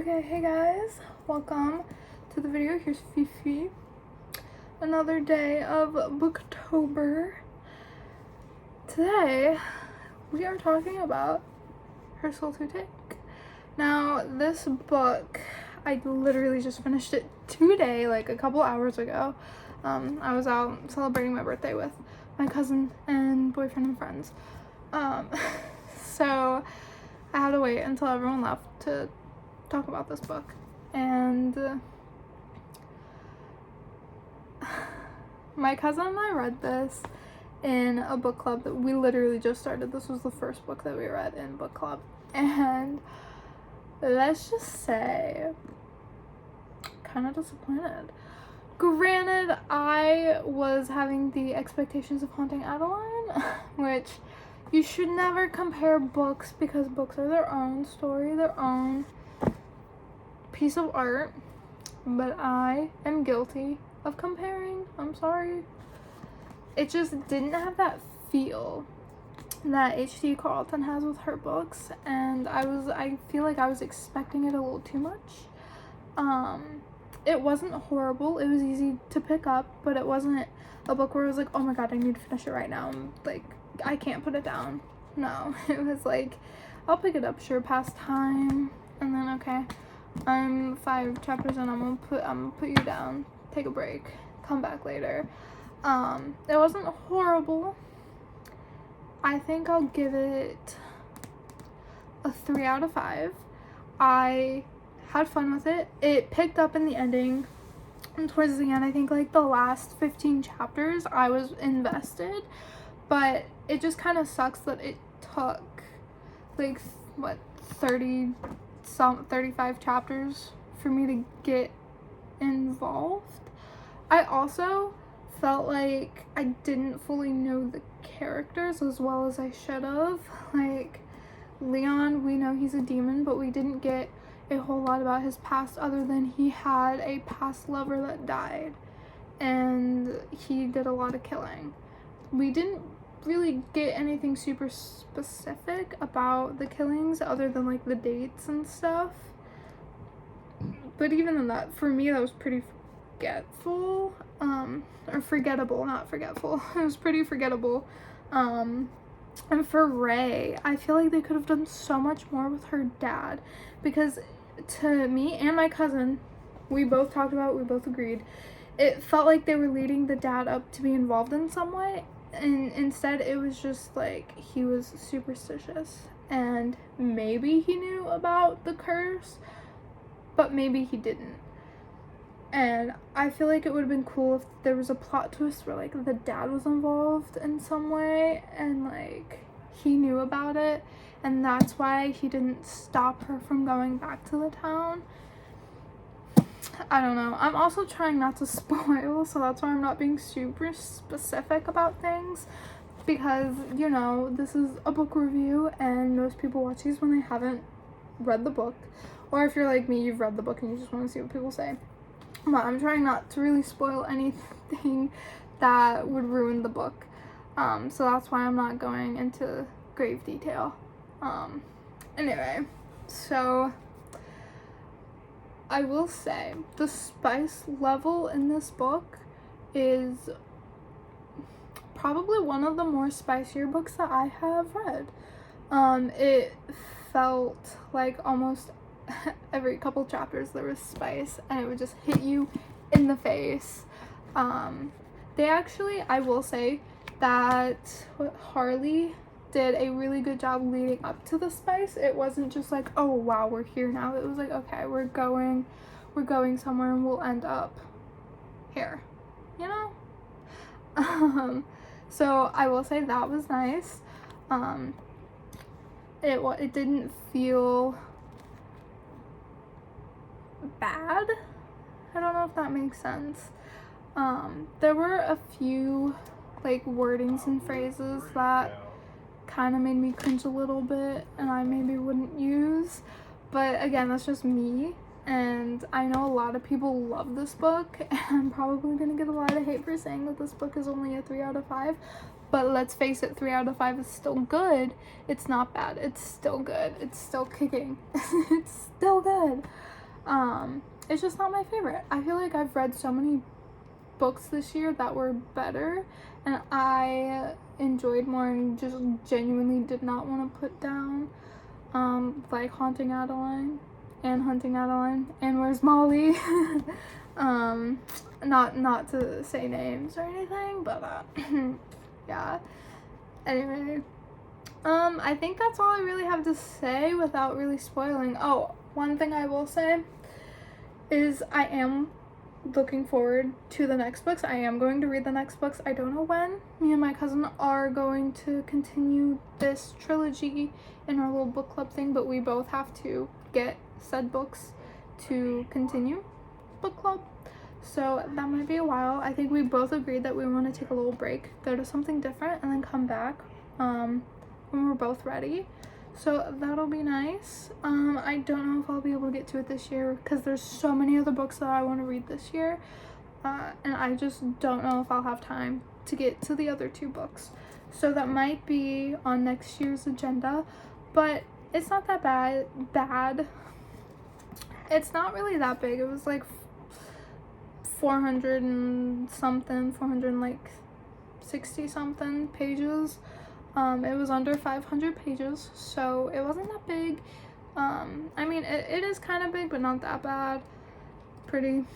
Okay, hey guys, welcome to the video. Here's Fifi. Another day of Booktober. Today, we are talking about Her Soul to Take. Now, this book, I literally just finished it today, like a couple hours ago. I was out celebrating my birthday with my cousin and boyfriend and friends. So I had to wait until everyone left to talk about this book, and my cousin and I read this in a book club that we literally just started. This was the first book that we read in book club, and let's just say kind of disappointed. Granted, I was having the expectations of Haunting Adeline, which you should never compare books because books are their own story, their own piece of art, but I am guilty of comparing. I'm sorry. It just didn't have that feel that H.D. Carlton has with her books, and I feel like I was expecting it a little too much. It wasn't horrible. It was easy to pick up, but it wasn't a book where I was like, oh my god, I need to finish it right now. Like, I can't put it down. No, it was like, I'll pick it up, sure, past time, and then okay, I'm 5 chapters in, I'm gonna put you down, take a break, come back later. It wasn't horrible. I think I'll give it a 3 out of 5. I had fun with it. It picked up in the ending, and towards the end, I think like the last 15 chapters, I was invested, but it just kind of sucks that it took like, what, 35 chapters for me to get involved. I also felt like I didn't fully know the characters as well as I should have. Like, Leon, we know he's a demon, but we didn't get a whole lot about his past other than he had a past lover that died, and he did a lot of killing. We didn't really get anything super specific about the killings other than like the dates and stuff, but even in that, for me, that was pretty forgetful, or forgettable, not forgetful. It was pretty forgettable. And for Ray, I feel like they could have done so much more with her dad, because to me and my cousin, we both agreed, it felt like they were leading the dad up to be involved in some way, and instead it was just like he was superstitious, and maybe he knew about the curse, but maybe he didn't. And I feel like it would have been cool if there was a plot twist where like the dad was involved in some way and like he knew about it, and that's why he didn't stop her from going back to the town. I don't know. I'm also trying not to spoil, so that's why I'm not being super specific about things, because, you know, this is a book review and most people watch these when they haven't read the book, or if you're like me, you've read the book and you just want to see what people say. But I'm trying not to really spoil anything that would ruin the book, so that's why I'm not going into grave detail. Anyway, so I will say the spice level in this book is probably one of the more spicier books that I have read. It felt like almost every couple chapters there was spice, and it would just hit you in the face. They actually, I will say that Harley did a really good job leading up to the spice. It wasn't just like, oh wow, we're here now. It was like, okay, we're going somewhere and we'll end up here, you know? So I will say that was nice. It didn't feel bad. I don't know if that makes sense. There were a few like wordings and phrases that kind of made me cringe a little bit and I maybe wouldn't use, but again, that's just me, and I know a lot of people love this book, and I'm probably gonna get a lot of hate for saying that this book is only a 3 out of 5, but let's face it, 3 out of 5 is still good. It's not bad. It's still good. It's still kicking. It's still good. It's just not my favorite. I feel like I've read so many books this year that were better and I enjoyed more and just genuinely did not want to put down like Haunting Adeline and Hunting Adeline and Where's Molly. Not to say names or anything, but yeah. Anyway, I think that's all I really have to say without really spoiling. Oh, one thing I will say is I am looking forward to the next books. I am going to read the next books. I don't know when. Me and my cousin are going to continue this trilogy in our little book club thing, but we both have to get said books to continue book club. So that might be a while. I think we both agreed that we want to take a little break, go to something different, and then come back when we're both ready. So that'll be nice. I don't know if I'll be able to get to it this year because there's so many other books that I want to read this year. And I just don't know if I'll have time to get to the other 2 books. So that might be on next year's agenda. But it's not that bad. It's not really that big. It was like 400 and something, 460 something pages. It was under 500 pages, so it wasn't that big. I mean, it is kind of big, but not that bad. Pretty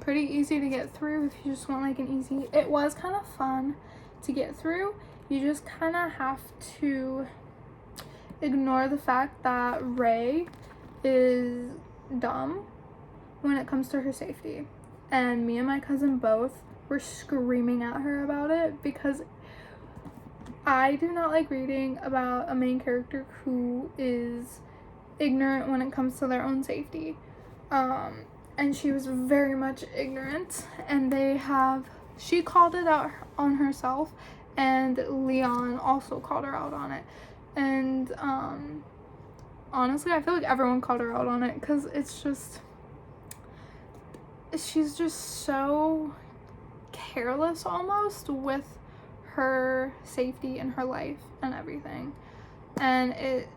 easy to get through if you just want like an easy. It was kind of fun to get through. You just kind of have to ignore the fact that Ray is dumb when it comes to her safety. And me and my cousin both were screaming at her about it because I do not like reading about a main character who is ignorant when it comes to their own safety. And she was very much ignorant, and she called it out on herself, and Leon also called her out on it. And honestly, I feel like everyone called her out on it because she's just so careless almost with her safety and her life and everything, and it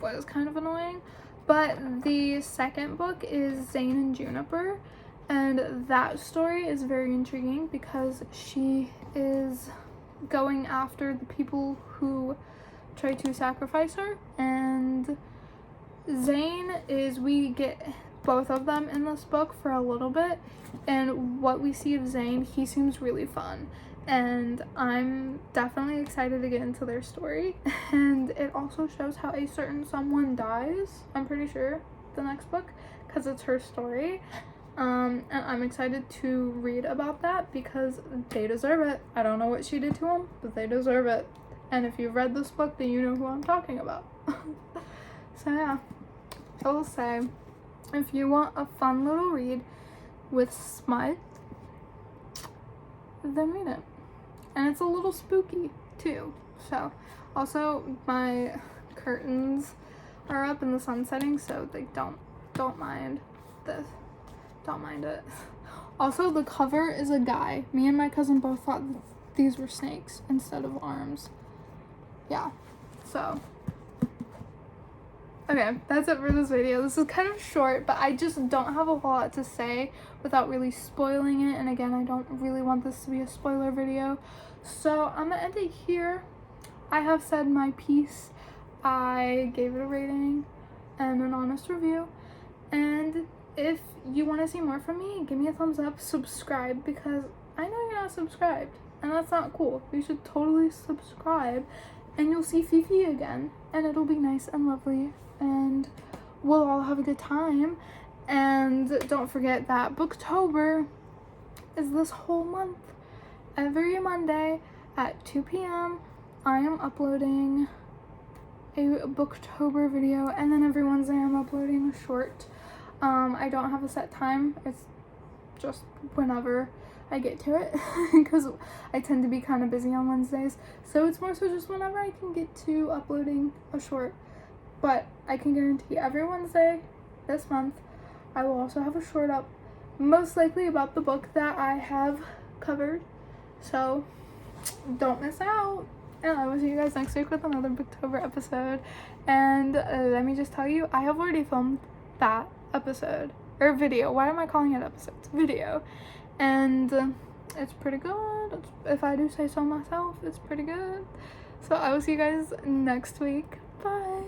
was kind of annoying. But the second book is Zane and Juniper, and that story is very intriguing because she is going after the people who try to sacrifice her, and Zane is, we get both of them in this book for a little bit, and what we see of Zane, he seems really fun. And I'm definitely excited to get into their story. And it also shows how a certain someone dies, I'm pretty sure, the next book, because it's her story. And I'm excited to read about that because they deserve it. I don't know what she did to them, but they deserve it. And if you've read this book, then you know who I'm talking about. So yeah, I will say, if you want a fun little read with smut, then read it. And it's a little spooky too. So also my curtains are up and the sun's setting, so they don't mind this. Don't mind it. Also, the cover is a guy. Me and my cousin both thought these were snakes instead of arms. Yeah. So okay, that's it for this video. This is kind of short, but I just don't have a lot to say without really spoiling it. And again, I don't really want this to be a spoiler video. So I'm gonna end it here. I have said my piece. I gave it a rating and an honest review. And if you want to see more from me, give me a thumbs up, subscribe, because I know you're not subscribed. And that's not cool. You should totally subscribe. And you'll see Fifi again. And it'll be nice and lovely. And we'll all have a good time. And don't forget that Booktober is this whole month. Every Monday at 2 p.m. I am uploading a Booktober video, and then every Wednesday I'm uploading a short. I don't have a set time. It's just whenever I get to it because I tend to be kind of busy on Wednesdays. So it's more so just whenever I can get to uploading a short. But I can guarantee every Wednesday this month I will also have a short up, most likely about the book that I have covered. So don't miss out. And I will see you guys next week with another Booktober episode. And let me just tell you, I have already filmed that episode. Or video. Why am I calling it episodes? Video. And it's pretty good. If I do say so myself, it's pretty good. So I will see you guys next week. Bye.